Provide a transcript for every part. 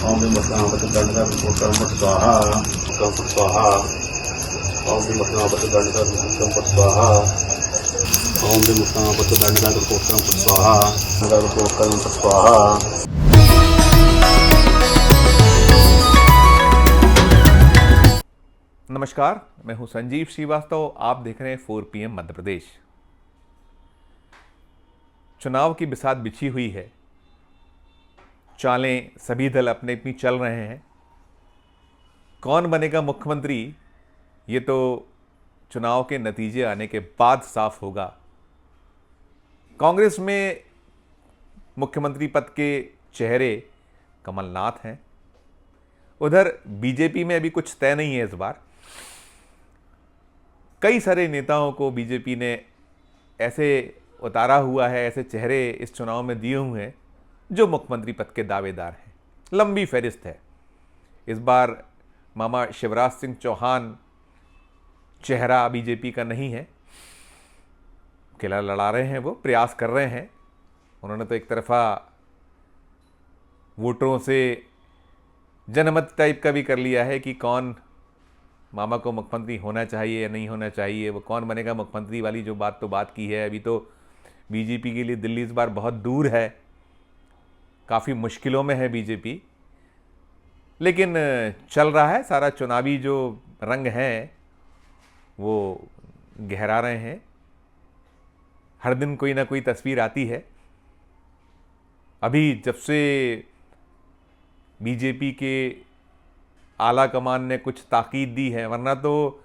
ओम भीम मस्नावत दंड विभूषण स्वाहा कंपट स्वाहा ओम भीम मस्नावत दंड विभूषण स्वाहा ओम भीम मस्नावत दंड विभूषण स्वाहा विभूषण स्वाहा। नमस्कार, मैं हूं संजीव श्रीवास्तव। आप देख रहे हैं 4 PM मध्य प्रदेश। चुनाव की बिसात बिछी हुई है, चालें सभी दल अपने अपनी चल रहे हैं। कौन बनेगा मुख्यमंत्री, ये तो चुनाव के नतीजे आने के बाद साफ होगा। कांग्रेस में मुख्यमंत्री पद के चेहरे कमलनाथ हैं, उधर बीजेपी में अभी कुछ तय नहीं है। इस बार कई सारे नेताओं को बीजेपी ने ऐसे उतारा हुआ है, ऐसे चेहरे इस चुनाव में दिए हुए हैं जो मुख्यमंत्री पद के दावेदार हैं। लंबी फहरिस्त है। इस बार मामा शिवराज सिंह चौहान चेहरा बीजेपी का नहीं है, किला लड़ा रहे हैं, वो प्रयास कर रहे हैं। उन्होंने तो एक तरफा वोटरों से जनमत टाइप का भी कर लिया है कि कौन मामा को मुख्यमंत्री होना चाहिए या नहीं होना चाहिए, वो कौन बनेगा मुख्यमंत्री वाली जो बात की है। अभी तो बीजेपी के लिए दिल्ली इस बार बहुत दूर है, काफ़ी मुश्किलों में है बीजेपी, लेकिन चल रहा है। सारा चुनावी जो रंग हैं वो गहरा रहे हैं। हर दिन कोई ना कोई तस्वीर आती है। अभी जब से बीजेपी के आला कमान ने कुछ ताकीद दी है, वरना तो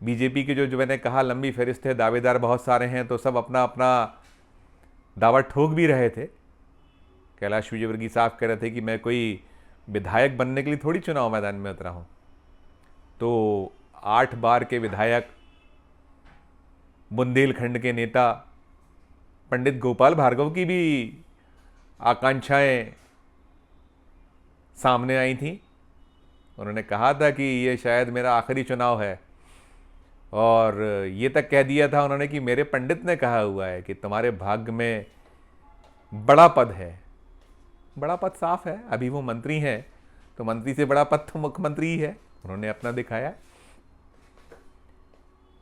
बीजेपी के जो मैंने कहा लंबी फहरिस्त है, दावेदार बहुत सारे हैं, तो सब अपना अपना दावा ठोक भी रहे थे। कैलाश विजयवर्गीय साहब कह रहे थे कि मैं कोई विधायक बनने के लिए थोड़ी चुनाव मैदान में उतरा हूं। तो 8 बार के विधायक, बुंदेलखंड के नेता पंडित गोपाल भार्गव की भी आकांक्षाएं सामने आई थी। उन्होंने कहा था कि ये शायद मेरा आखिरी चुनाव है, और ये तक कह दिया था उन्होंने कि मेरे पंडित ने कहा हुआ है कि तुम्हारे भाग्य में बड़ा पद है। बड़ा पद साफ है, अभी वो मंत्री हैं, तो मंत्री से बड़ा पद तो मुख्यमंत्री ही है। उन्होंने अपना दिखाया।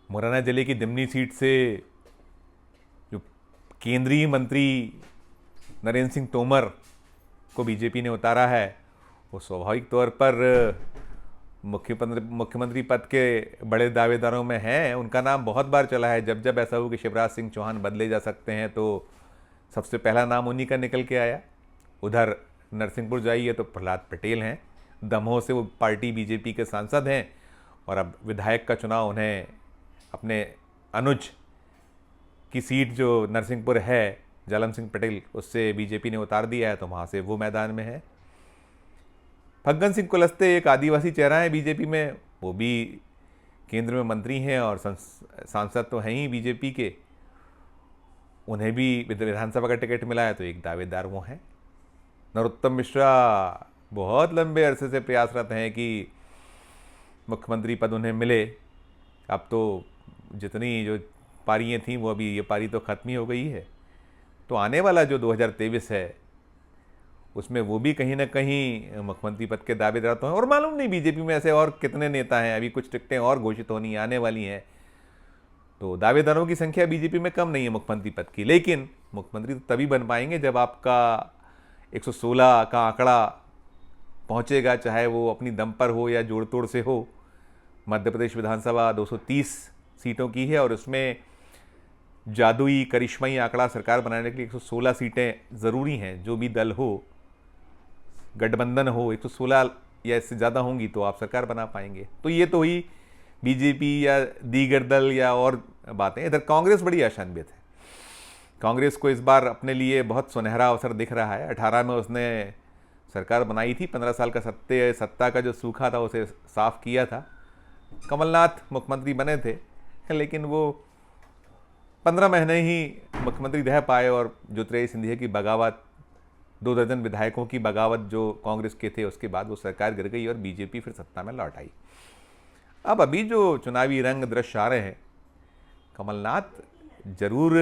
मुरैना जिले की दिमनी सीट से जो केंद्रीय मंत्री नरेंद्र सिंह तोमर को बीजेपी ने उतारा है, वो स्वाभाविक तौर पर मुख्यमंत्री पद के बड़े दावेदारों में हैं। उनका नाम बहुत बार चला है। जब जब ऐसा हो कि शिवराज सिंह चौहान बदले जा सकते हैं तो सबसे पहला नाम उन्हीं का निकल के आया। उधर नरसिंहपुर जाइए तो प्रहलाद पटेल हैं, दमोह से वो पार्टी बीजेपी के सांसद हैं, और अब विधायक का चुनाव उन्हें अपने अनुज की सीट जो नरसिंहपुर है, जालम सिंह पटेल, उससे बीजेपी ने उतार दिया है, तो वहाँ से वो मैदान में है। फग्गन सिंह कुलस्ते एक आदिवासी चेहरा है बीजेपी में, वो भी केंद्र में मंत्री हैं और सांसद तो हैं ही बीजेपी के। उन्हें भी विधानसभा का टिकट मिला है, तो एक दावेदार वो हैं। नरोत्तम मिश्रा बहुत लंबे अरसे से प्रयासरत हैं कि मुख्यमंत्री पद उन्हें मिले। अब तो जितनी जो पारियाँ थीं वो अभी ये पारी तो ख़त्म ही हो गई है, तो आने वाला जो 2023 है उसमें वो भी कहीं ना कहीं मुख्यमंत्री पद के दावेदार तो हैं। और मालूम नहीं बीजेपी में ऐसे और कितने नेता हैं, अभी कुछ टिकटें और घोषित होनी आने वाली हैं, तो दावेदारों की संख्या बीजेपी में कम नहीं है मुख्यमंत्री पद की। लेकिन मुख्यमंत्री तो तभी बन पाएंगे जब आपका 116 का आंकड़ा पहुंचेगा, चाहे वो अपनी दम पर हो या जोड़ तोड़ से हो। मध्य प्रदेश विधानसभा 230 सीटों की है, और उसमें जादुई करिश्माई आंकड़ा सरकार बनाने के लिए 116 सीटें ज़रूरी हैं। जो भी दल हो, गठबंधन हो, 116 या इससे ज़्यादा होंगी तो आप सरकार बना पाएंगे। तो ये तो हुई बीजेपी या दीगर दल या और बातें। इधर कांग्रेस बड़ी आशान्वित है। कांग्रेस को इस बार अपने लिए बहुत सुनहरा अवसर दिख रहा है। 18 में उसने सरकार बनाई थी, 15 साल का सत्ता का जो सूखा था उसे साफ किया था। कमलनाथ मुख्यमंत्री बने थे, लेकिन वो 15 महीने ही मुख्यमंत्री रह पाए, और ज्योतिरादित्य सिंधिया की बगावत, 2 दर्जन विधायकों की बगावत जो कांग्रेस के थे, उसके बाद वो सरकार गिर गई और बीजेपी फिर सत्ता में लौट आई। अब अभी जो चुनावी रंग दृश्य आ रहे हैं, कमलनाथ जरूर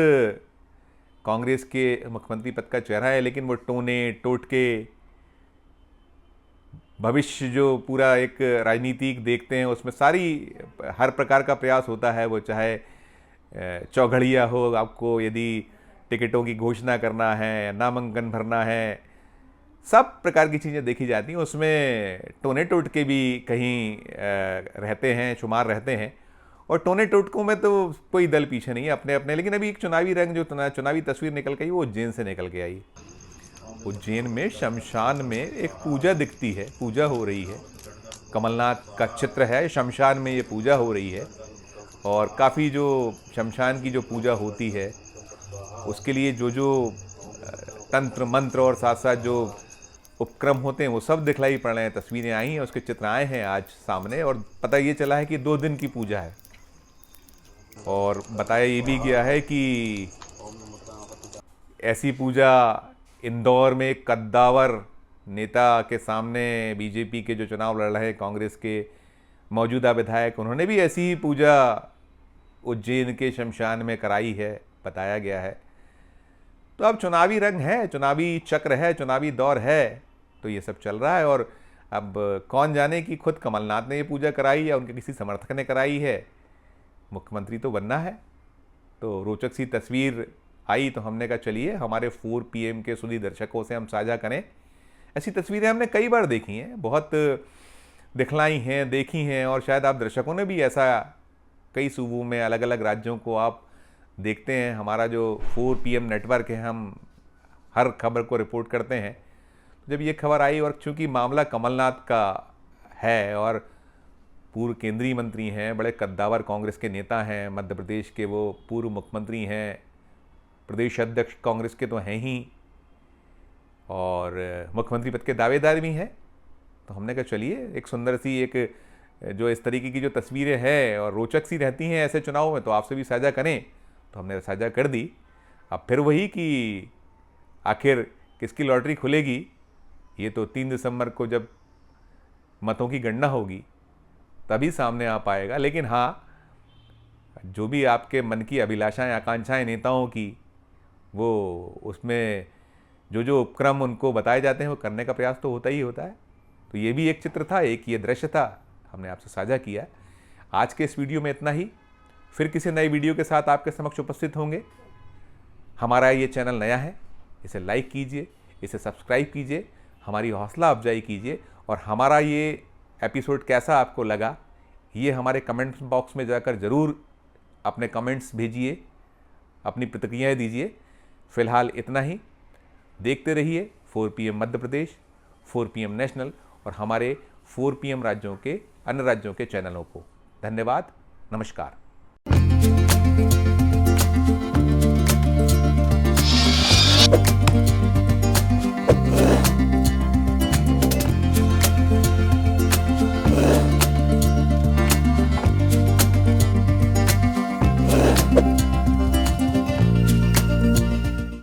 कांग्रेस के मुख्यमंत्री पद का चेहरा है, लेकिन वो टोने टोटके भविष्य जो पूरा एक राजनीतिक देखते हैं उसमें सारी हर प्रकार का प्रयास होता है, वो चाहे चौघड़िया हो, आपको यदि टिकटों की घोषणा करना है, नामांकन भरना है, सब प्रकार की चीज़ें देखी जाती हैं। उसमें टोने टोटके भी कहीं रहते हैं, शुमार रहते हैं, और टोने टोटकों में तो कोई दल पीछे नहीं है, अपने अपने। लेकिन अभी एक चुनावी रंग, जो चुनावी तस्वीर निकल के आई, वो उज्जैन से निकल के आई। उज्जैन में शमशान में एक पूजा दिखती है, पूजा हो रही है, कमलनाथ का चित्र है, शमशान में ये पूजा हो रही है। और काफ़ी जो शमशान की जो पूजा होती है उसके लिए जो तंत्र मंत्र और साथ साथ जो उपक्रम होते हैं वो सब दिखलाई पड़ रहे हैं। तस्वीरें आई हैं, उसके चित्र आए हैं आज सामने, और पता ये चला है कि 2 दिन की पूजा है। और बताया ये भी गया है कि ऐसी पूजा इंदौर में एक कद्दावर नेता के सामने, बीजेपी के जो चुनाव लड़ रहे हैं, कांग्रेस के मौजूदा विधायक, उन्होंने भी ऐसी ही पूजा उज्जैन के शमशान में कराई है, बताया गया है। तो अब चुनावी रंग है, चुनावी चक्र है, चुनावी दौर है, तो ये सब चल रहा है। और अब कौन जाने कि खुद कमलनाथ ने ये पूजा कराई या उनके किसी समर्थक ने कराई है, मुख्यमंत्री तो बनना है। तो रोचक सी तस्वीर आई, तो हमने कहा चलिए हमारे 4 PM के सुधी दर्शकों से हम साझा करें। ऐसी तस्वीरें हमने कई बार देखी हैं, बहुत दिखलाई हैं, देखी हैं, और शायद आप दर्शकों ने भी ऐसा कई सूबों में, अलग अलग राज्यों को आप देखते हैं। हमारा जो 4 PM नेटवर्क है, हम हर खबर को रिपोर्ट करते हैं। जब ये खबर आई, और चूँकि मामला कमलनाथ का है और पूर्व केंद्रीय मंत्री हैं, बड़े कद्दावर कांग्रेस के नेता हैं, मध्य प्रदेश के वो पूर्व मुख्यमंत्री हैं, प्रदेश अध्यक्ष कांग्रेस के तो हैं ही, और मुख्यमंत्री पद के दावेदार भी हैं, तो हमने कहा चलिए एक सुंदर सी, एक जो इस तरीके की जो तस्वीरें हैं और रोचक सी रहती हैं ऐसे चुनाव में, तो आपसे भी साझा करें, तो हमने साझा कर दी। अब फिर वही कि आखिर किसकी लॉटरी खुलेगी, ये तो 3 दिसंबर को जब मतों की गणना होगी तभी सामने आ पाएगा। लेकिन हाँ, जो भी आपके मन की अभिलाषाएं, आकांक्षाएं नेताओं की, वो उसमें जो उपक्रम उनको बताए जाते हैं वो करने का प्रयास तो होता ही होता है। तो ये भी एक चित्र था, एक ये दृश्य था, हमने आपसे साझा किया। आज के इस वीडियो में इतना ही, फिर किसी नई वीडियो के साथ आपके समक्ष उपस्थित होंगे। हमारा ये चैनल नया है, इसे लाइक कीजिए, इसे सब्सक्राइब कीजिए, हमारी हौसला अफजाई कीजिए, और हमारा ये एपिसोड कैसा आपको लगा ये हमारे कमेंट्स बॉक्स में जाकर ज़रूर अपने कमेंट्स भेजिए, अपनी प्रतिक्रियाएं दीजिए। फ़िलहाल इतना ही। देखते रहिए 4 PM Madhya Pradesh, 4 PM national और हमारे 4 PM राज्यों के, अन्य राज्यों के चैनलों को। धन्यवाद, नमस्कार।